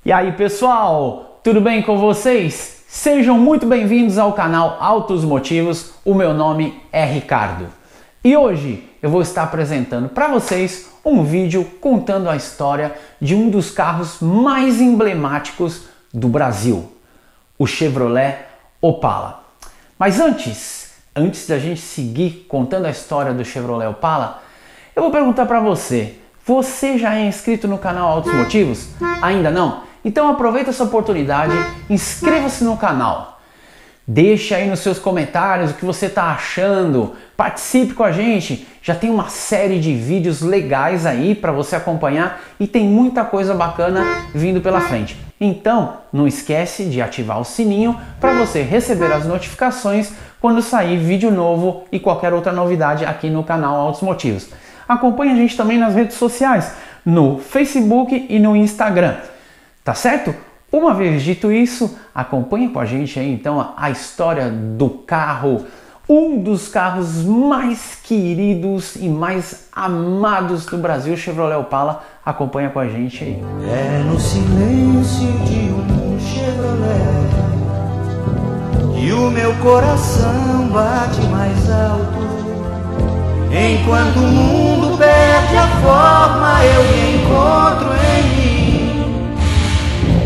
E aí pessoal, tudo bem com vocês? Sejam muito bem-vindos ao canal Autos Motivos, o meu nome é Ricardo. E hoje eu vou estar apresentando para vocês um vídeo contando a história de um dos carros mais emblemáticos do Brasil, o Chevrolet Opala. Mas antes da gente seguir contando a história do Chevrolet Opala, eu vou perguntar para você, você já é inscrito no canal Autos Motivos? Ainda não? Então aproveita essa oportunidade, inscreva-se no canal. Deixe aí nos seus comentários o que você está achando, participe com a gente, já tem uma série de vídeos legais aí para você acompanhar e tem muita coisa bacana vindo pela frente. Então não esquece de ativar o sininho para você receber as notificações quando sair vídeo novo e qualquer outra novidade aqui no canal Autos Motivos. Acompanhe a gente também nas redes sociais, no Facebook e no Instagram, tá certo? Uma vez dito isso, acompanhe com a gente aí então a história do carro, um dos carros mais queridos e mais amados do Brasil, o Chevrolet Opala. Acompanha com a gente aí. É no silêncio de um Chevrolet que o meu coração bate mais alto. Enquanto o mundo perde a forma, eu me encontro em mim.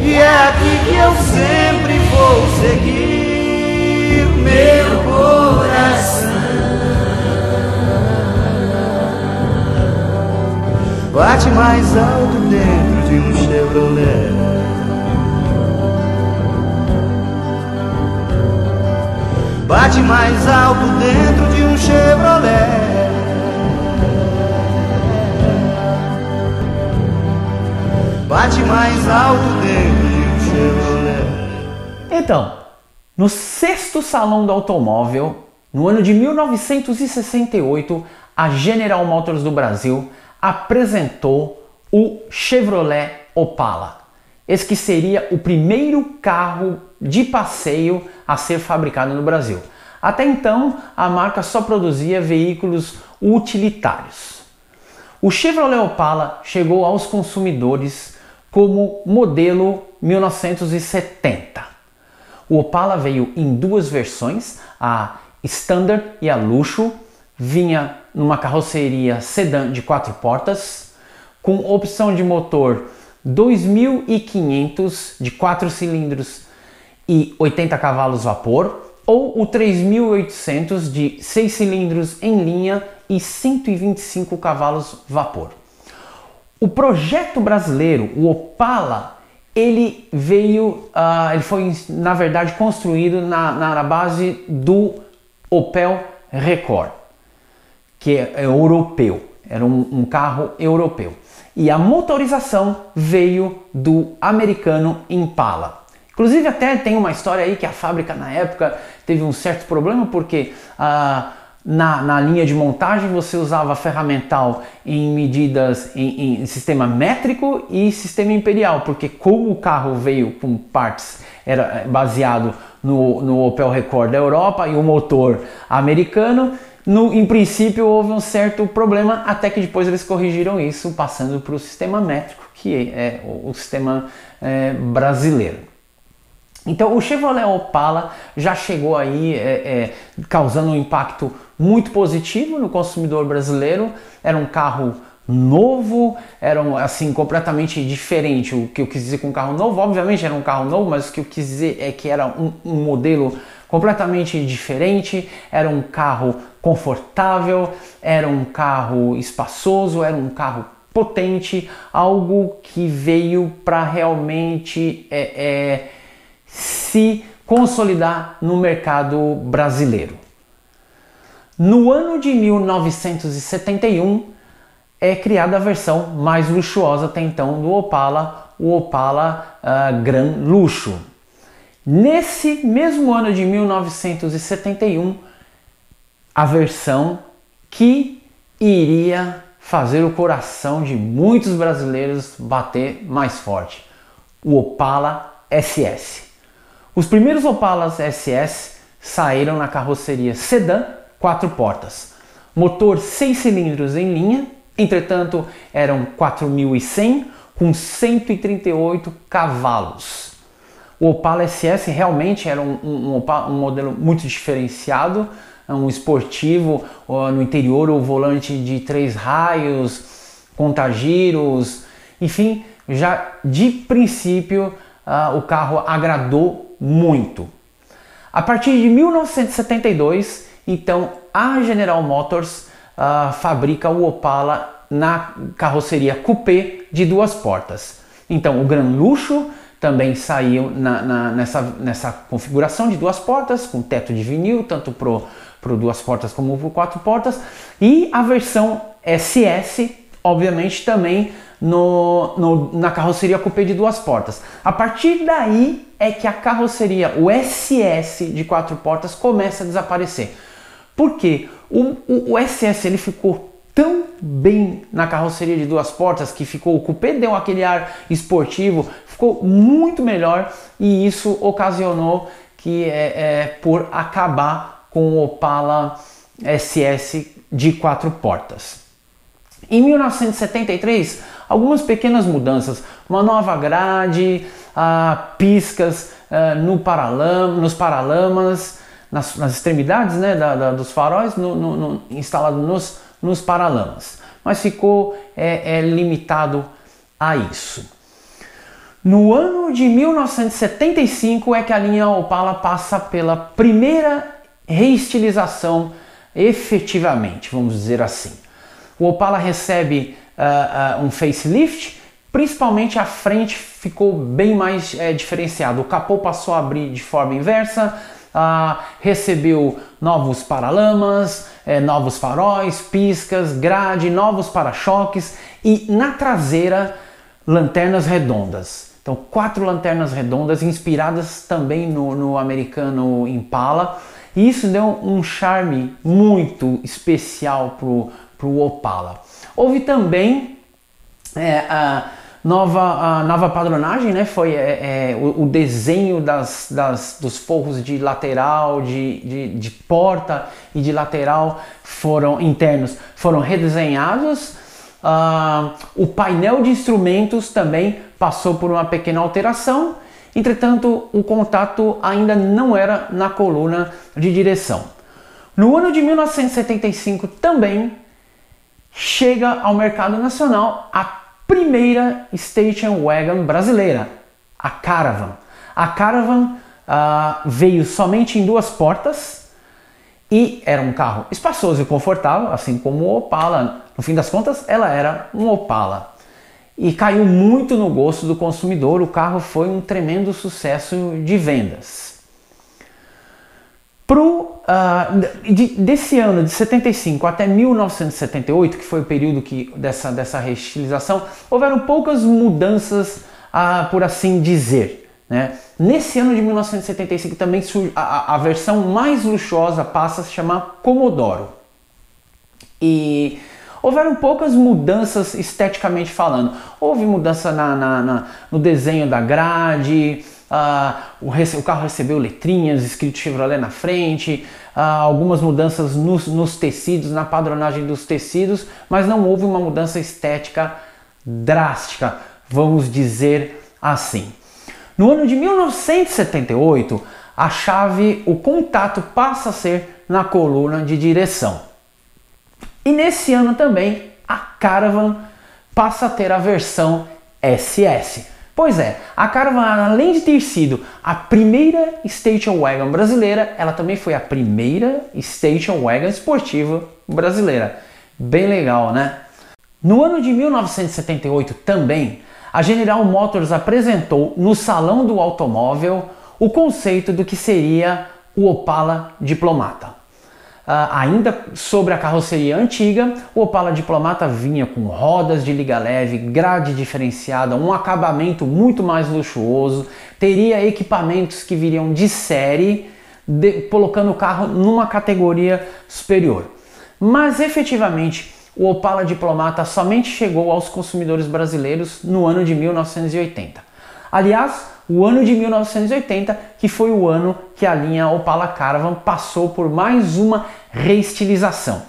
E é aqui que eu sempre vou seguir meu coração. Bate mais alto dentro de um Chevrolet. Bate mais alto dentro de um Chevrolet. Bate mais alto dentro de um Chevrolet. Então, no 6º Salão do Automóvel, no ano de 1968, a General Motors do Brasil apresentou o Chevrolet Opala. Esse que seria o primeiro carro de passeio a ser fabricado no Brasil. Até então, a marca só produzia veículos utilitários. O Chevrolet Opala chegou aos consumidores como modelo 1970. O Opala veio em duas versões, a Standard e a Luxo. Vinha numa carroceria sedã de 4 portas, com opção de motor 2.500 de 4 cilindros e 80 cavalos vapor, ou o 3.800 de 6 cilindros em linha e 125 cavalos vapor. O projeto brasileiro, o Opala, ele foi na verdade construído na base do Opel Rekord, que é europeu, era um carro europeu. E a motorização veio do americano Impala. Inclusive até tem uma história aí que a fábrica na época teve um certo problema porque na linha de montagem você usava ferramental em medidas em sistema métrico e sistema imperial, porque como o carro veio com partes, era baseado no Opel Rekord da Europa e o motor americano, em princípio houve um certo problema, até que depois eles corrigiram isso passando para o sistema métrico, que é o sistema brasileiro. Então o Chevrolet Opala já chegou aí causando um impacto muito positivo no consumidor brasileiro. Era um carro novo, era assim completamente diferente. O que eu quis dizer com um carro novo, obviamente era um carro novo, mas o que eu quis dizer é que era um modelo completamente diferente. Era um carro confortável, era um carro espaçoso, era um carro potente, algo que veio para realmente se consolidar no mercado brasileiro. No ano de 1971 é criada a versão mais luxuosa até então do Opala, o Opala Gran Luxo. Nesse mesmo ano de 1971, a versão que iria fazer o coração de muitos brasileiros bater mais forte, o Opala SS. Os primeiros Opalas SS saíram na carroceria sedã 4 portas, motor 6 cilindros em linha, entretanto eram 4.100 com 138 cavalos. O Opala SS realmente era um modelo muito diferenciado, um esportivo, no interior o volante de 3 raios, contagiros, enfim, já de princípio o carro agradou muito. A partir de 1972, então, a General Motors fabrica o Opala na carroceria coupé de 2 portas. Então, o Gran Luxo também saiu nessa configuração de 2 portas, com teto de vinil, tanto para 2 portas como para 4 portas, e a versão SS, obviamente, também na carroceria coupé de 2 portas. A partir daí é que a carroceria, o SS de 4 portas, começa a desaparecer. Por quê? O SS ele ficou tão bem na carroceria de 2 portas que ficou, o coupé deu aquele ar esportivo, ficou muito melhor, e isso ocasionou que por acabar com o Opala SS de 4 portas. Em 1973, algumas pequenas mudanças, uma nova grade, piscas nos paralamas, nas extremidades, né, dos faróis, instalado nos paralamas, mas ficou limitado a isso. No ano de 1975 é que a linha Opala passa pela primeira reestilização efetivamente, vamos dizer assim. O Opala recebe um facelift, principalmente a frente ficou bem mais diferenciado. O capô passou a abrir de forma inversa, recebeu novos paralamas, novos faróis, piscas, grade, novos para-choques e na traseira lanternas redondas. Então 4 lanternas redondas inspiradas também no americano Impala, e isso deu um charme muito especial para o Opala. Houve também a nova padronagem, né? Foi o desenho dos forros de lateral, de porta e de lateral internos foram redesenhados. O painel de instrumentos também passou por uma pequena alteração, entretanto o contato ainda não era na coluna de direção. No ano de 1975 também chega ao mercado nacional a primeira Station Wagon brasileira, a Caravan. A Caravan veio somente em 2 portas e era um carro espaçoso e confortável, assim como o Opala. No fim das contas, ela era um Opala. E caiu muito no gosto do consumidor, o carro foi um tremendo sucesso de vendas. Desse ano de 75 até 1978, que foi o período dessa reestilização, houveram poucas mudanças, por assim dizer, né? Nesse ano de 1975 também a versão mais luxuosa passa a se chamar Commodoro. E houveram poucas mudanças esteticamente falando. Houve mudança no desenho da grade, o carro recebeu letrinhas escrito Chevrolet na frente, algumas mudanças nos tecidos, na padronagem dos tecidos, mas não houve uma mudança estética drástica, vamos dizer assim. No ano de 1978, o contato passa a ser na coluna de direção. E nesse ano também a Caravan passa a ter a versão SS. Pois é, a Caravan, além de ter sido a primeira Station Wagon brasileira, ela também foi a primeira Station Wagon esportiva brasileira. Bem legal, né? No ano de 1978 também, a General Motors apresentou no Salão do Automóvel o conceito do que seria o Opala Diplomata. Ainda sobre a carroceria antiga, o Opala Diplomata vinha com rodas de liga leve, grade diferenciada, um acabamento muito mais luxuoso, teria equipamentos que viriam de série, colocando o carro numa categoria superior. Mas efetivamente o Opala Diplomata somente chegou aos consumidores brasileiros no ano de 1980. Aliás, o ano de 1980, que foi o ano que a linha Opala Caravan passou por mais uma reestilização.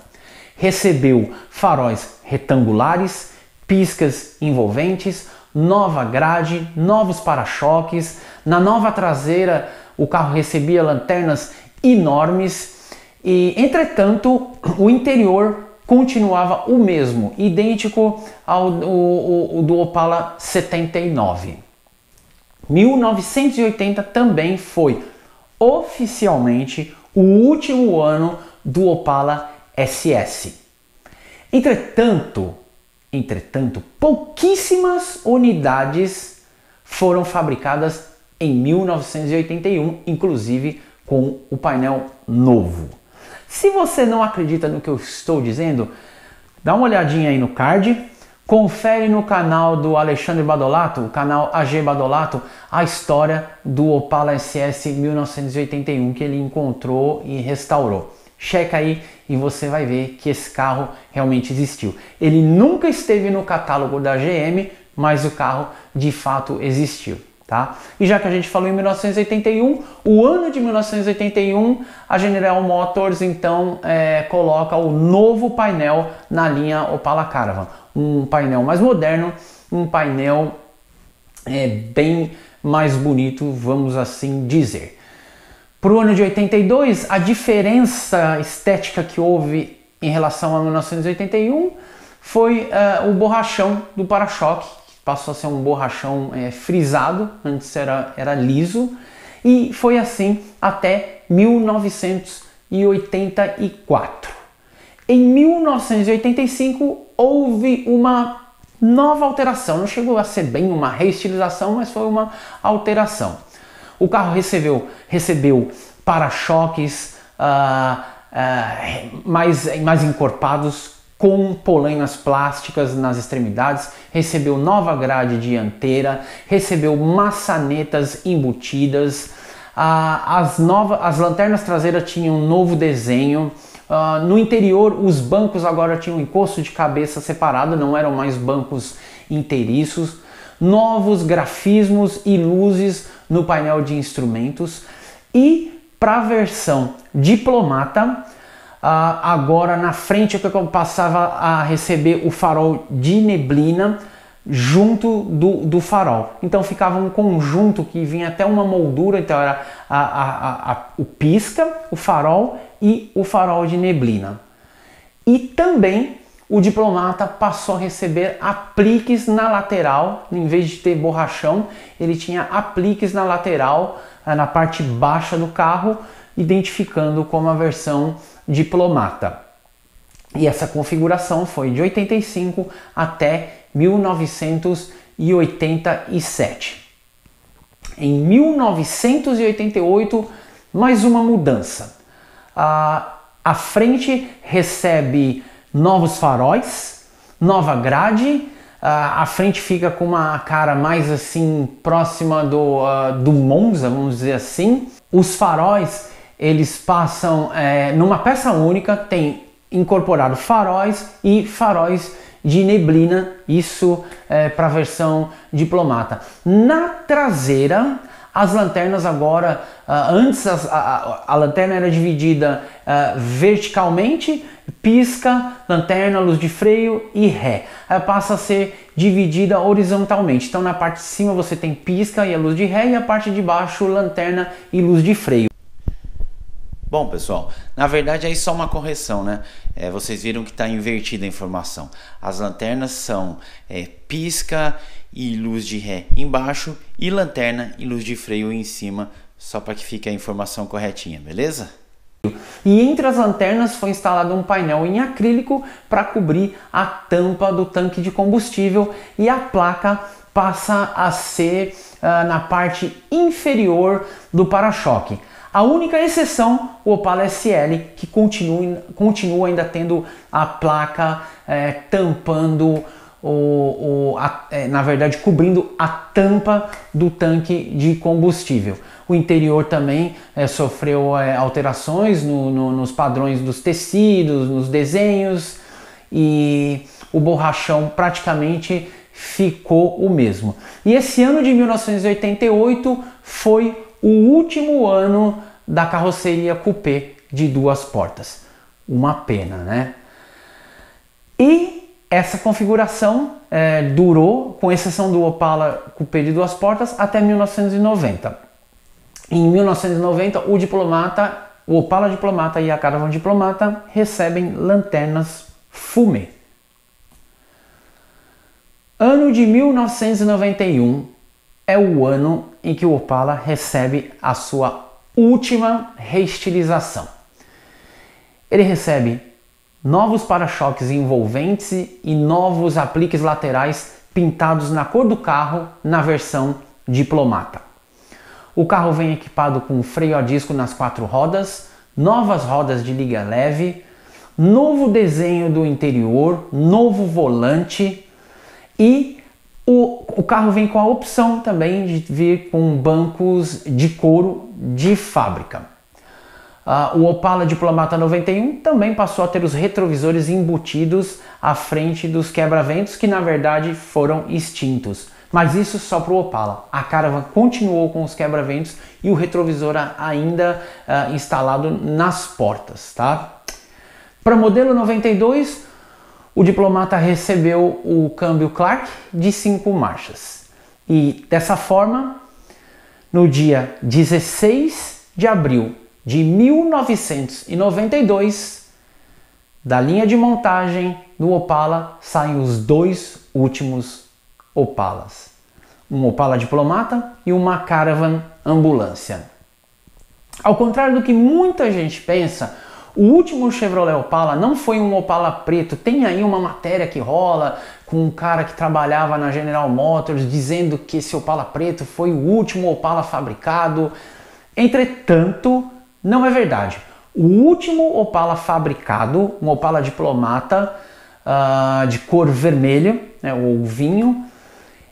Recebeu faróis retangulares, piscas envolventes, nova grade, novos para-choques. Na nova traseira, o carro recebia lanternas enormes e, entretanto, o interior continuava o mesmo, idêntico ao do Opala 79. 1980 também foi oficialmente o último ano do Opala SS. Entretanto, pouquíssimas unidades foram fabricadas em 1981, inclusive com o painel novo. Se você não acredita no que eu estou dizendo, dá uma olhadinha aí no card, confere no canal do Alexandre Badolato, o canal AG Badolato, a história do Opala SS 1981 que ele encontrou e restaurou. Checa aí e você vai ver que esse carro realmente existiu. Ele nunca esteve no catálogo da GM, mas o carro de fato existiu. Tá? E já que a gente falou em 1981, o ano de 1981, a General Motors então coloca o novo painel na linha Opala Caravan. Um painel mais moderno, um painel bem mais bonito, vamos assim dizer. Para o ano de 82, a diferença estética que houve em relação a 1981 foi o borrachão do para-choque. Passou a ser um borrachão frisado, antes era liso, e foi assim até 1984. Em 1985 houve uma nova alteração, não chegou a ser bem uma reestilização, mas foi uma alteração. O carro recebeu para-choques mais encorpados, com polainas plásticas nas extremidades, recebeu nova grade dianteira, recebeu maçanetas embutidas, as lanternas traseiras tinham um novo desenho, no interior os bancos agora tinham um encosto de cabeça separado, não eram mais bancos inteiriços, novos grafismos e luzes no painel de instrumentos e para a versão diplomata, agora na frente eu passava a receber o farol de neblina junto do farol. Então ficava um conjunto que vinha até uma moldura, então era o pisca, o farol e o farol de neblina. E também o diplomata passou a receber apliques na lateral, em vez de ter borrachão, ele tinha apliques na lateral, na parte baixa do carro, identificando como a versão diplomata. E essa configuração foi de 85 até 1987. Em 1988, mais uma mudança. A frente recebe novos faróis, nova grade, a frente fica com uma cara mais assim próxima do Monza, vamos dizer assim. Os faróis eles passam numa peça única, tem incorporado faróis e faróis de neblina, isso para a versão diplomata. Na traseira, as lanternas agora, antes a lanterna era dividida verticalmente, pisca, lanterna, luz de freio e ré. Passa a ser dividida horizontalmente. Então na parte de cima você tem pisca e a luz de ré e a parte de baixo lanterna e luz de freio. Bom, pessoal, na verdade aí só uma correção, né? Vocês viram que está invertida a informação. As lanternas são pisca e luz de ré embaixo e lanterna e luz de freio em cima, só para que fique a informação corretinha, beleza? E entre as lanternas foi instalado um painel em acrílico para cobrir a tampa do tanque de combustível e a placa passa a ser na parte inferior do para-choque. A única exceção, o Opala SL, que continua ainda tendo a placa tampando, na verdade cobrindo a tampa do tanque de combustível. O interior também sofreu alterações nos padrões dos tecidos, nos desenhos, e o borrachão praticamente ficou o mesmo. E esse ano de 1988 foi o último ano da carroceria coupé de duas portas. Uma pena, né? E essa configuração durou, com exceção do Opala Coupé de 2 portas, até 1990. Em 1990, o Opala Diplomata e a Caravan Diplomata recebem lanternas fumê. Ano de 1991 é o ano em que o Opala recebe a sua última reestilização. Ele recebe novos para-choques envolventes e novos apliques laterais pintados na cor do carro na versão Diplomata. O carro vem equipado com freio a disco nas 4 rodas, novas rodas de liga leve, novo desenho do interior, novo volante e o carro vem com a opção também de vir com bancos de couro de fábrica. O Opala Diplomata 91 também passou a ter os retrovisores embutidos à frente dos quebra-ventos, que na verdade foram extintos. Mas isso só para o Opala. A Caravan continuou com os quebra-ventos e o retrovisor ainda instalado nas portas, tá? Para o modelo 92, o Diplomata recebeu o câmbio Clark de 5 marchas. E dessa forma, no dia 16 de abril de 1992, da linha de montagem do Opala saem os 2 últimos Opalas. Um Opala Diplomata e uma Caravan Ambulância. Ao contrário do que muita gente pensa, o último Chevrolet Opala não foi um Opala preto. Tem aí uma matéria que rola com um cara que trabalhava na General Motors dizendo que esse Opala preto foi o último Opala fabricado. Entretanto, não é verdade. O último Opala fabricado, um Opala Diplomata de cor vermelha, né, ou vinho,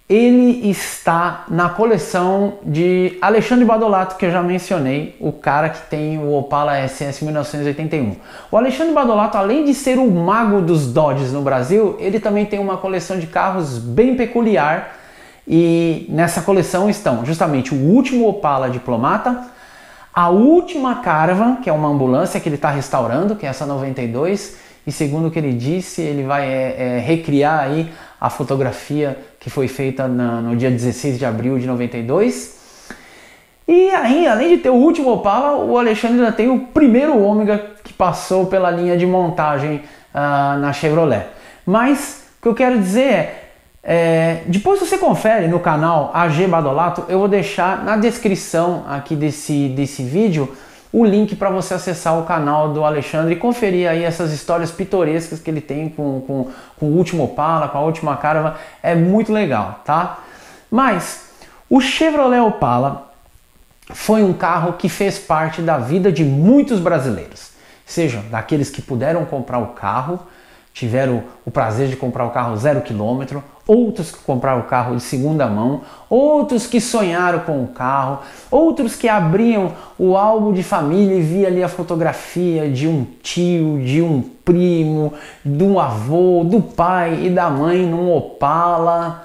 ele está na coleção de Alexandre Badolato, que eu já mencionei, o cara que tem o Opala SS 1981. O Alexandre Badolato, além de ser o mago dos Dodges no Brasil, ele também tem uma coleção de carros bem peculiar, e nessa coleção estão justamente o último Opala Diplomata, a última Caravan, que é uma ambulância que ele está restaurando, que é essa 92, e segundo o que ele disse, ele vai recriar aí a fotografia que foi feita no dia 16 de abril de 92. E aí, além de ter o último Opala, o Alexandre ainda tem o primeiro Ômega que passou pela linha de montagem na Chevrolet. Mas o que eu quero dizer depois você confere no canal AG Badolato, eu vou deixar na descrição aqui desse vídeo o link para você acessar o canal do Alexandre e conferir aí essas histórias pitorescas que ele tem com o último Opala, com a última Caravan. É muito legal, tá? Mas o Chevrolet Opala foi um carro que fez parte da vida de muitos brasileiros, sejam daqueles que puderam comprar o carro, tiveram o prazer de comprar o carro 0 km, outros que compraram o carro de segunda mão, outros que sonharam com o carro, outros que abriam o álbum de família e via ali a fotografia de um tio, de um primo, de um avô, do pai e da mãe num Opala,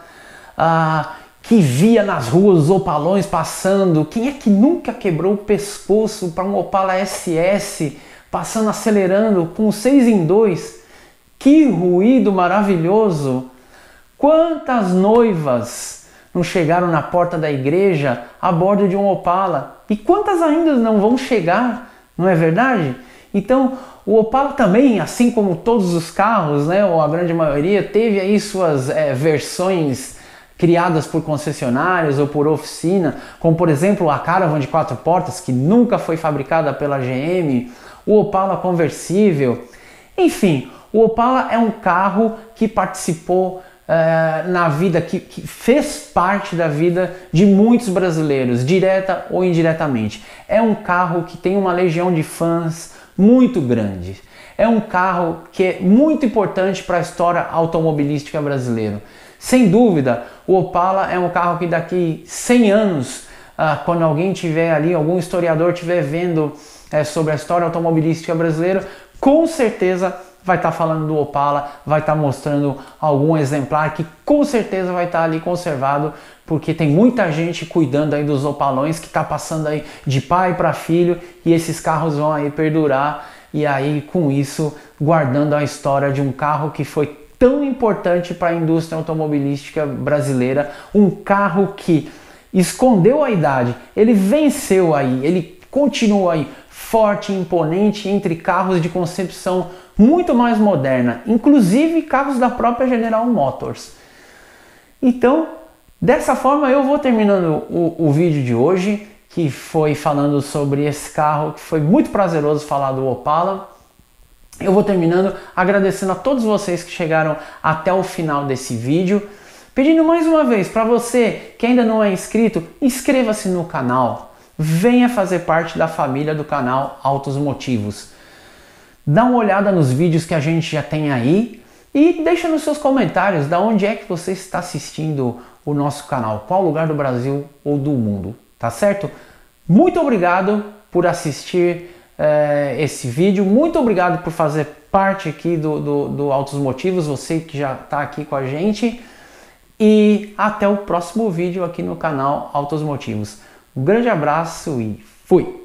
que via nas ruas os Opalões passando. Quem é que nunca quebrou o pescoço para um Opala SS passando acelerando com 6 em 2? Que ruído maravilhoso! Quantas noivas não chegaram na porta da igreja a bordo de um Opala? E quantas ainda não vão chegar, não é verdade? Então, o Opala também, assim como todos os carros, né, ou a grande maioria, teve aí suas versões criadas por concessionários ou por oficina, como por exemplo a Caravan de 4 portas, que nunca foi fabricada pela GM, o Opala conversível, enfim. O Opala é um carro que participou na vida, que fez parte da vida de muitos brasileiros, direta ou indiretamente. É um carro que tem uma legião de fãs muito grande. É um carro que é muito importante para a história automobilística brasileira. Sem dúvida, o Opala é um carro que daqui 100 anos, quando alguém tiver ali, algum historiador estiver vendo sobre a história automobilística brasileira, com certeza vai estar falando do Opala, vai estar mostrando algum exemplar que com certeza vai estar ali conservado, porque tem muita gente cuidando aí dos Opalões, que está passando aí de pai para filho, e esses carros vão aí perdurar, e aí com isso guardando a história de um carro que foi tão importante para a indústria automobilística brasileira, um carro que escondeu a idade, ele venceu aí, ele continua aí forte e imponente entre carros de concepção muito mais moderna, inclusive carros da própria General Motors. Então, dessa forma eu vou terminando o vídeo de hoje, que foi falando sobre esse carro, que foi muito prazeroso falar do Opala. Eu vou terminando agradecendo a todos vocês que chegaram até o final desse vídeo, pedindo mais uma vez para você que ainda não é inscrito, inscreva-se no canal, venha fazer parte da família do canal Autos Motivos. Dá uma olhada nos vídeos que a gente já tem aí e deixa nos seus comentários da onde é que você está assistindo o nosso canal, qual lugar do Brasil ou do mundo, tá certo? Muito obrigado por assistir esse vídeo, muito obrigado por fazer parte aqui do Autos Motivos, você que já está aqui com a gente, e até o próximo vídeo aqui no canal Autos Motivos. Um grande abraço e fui!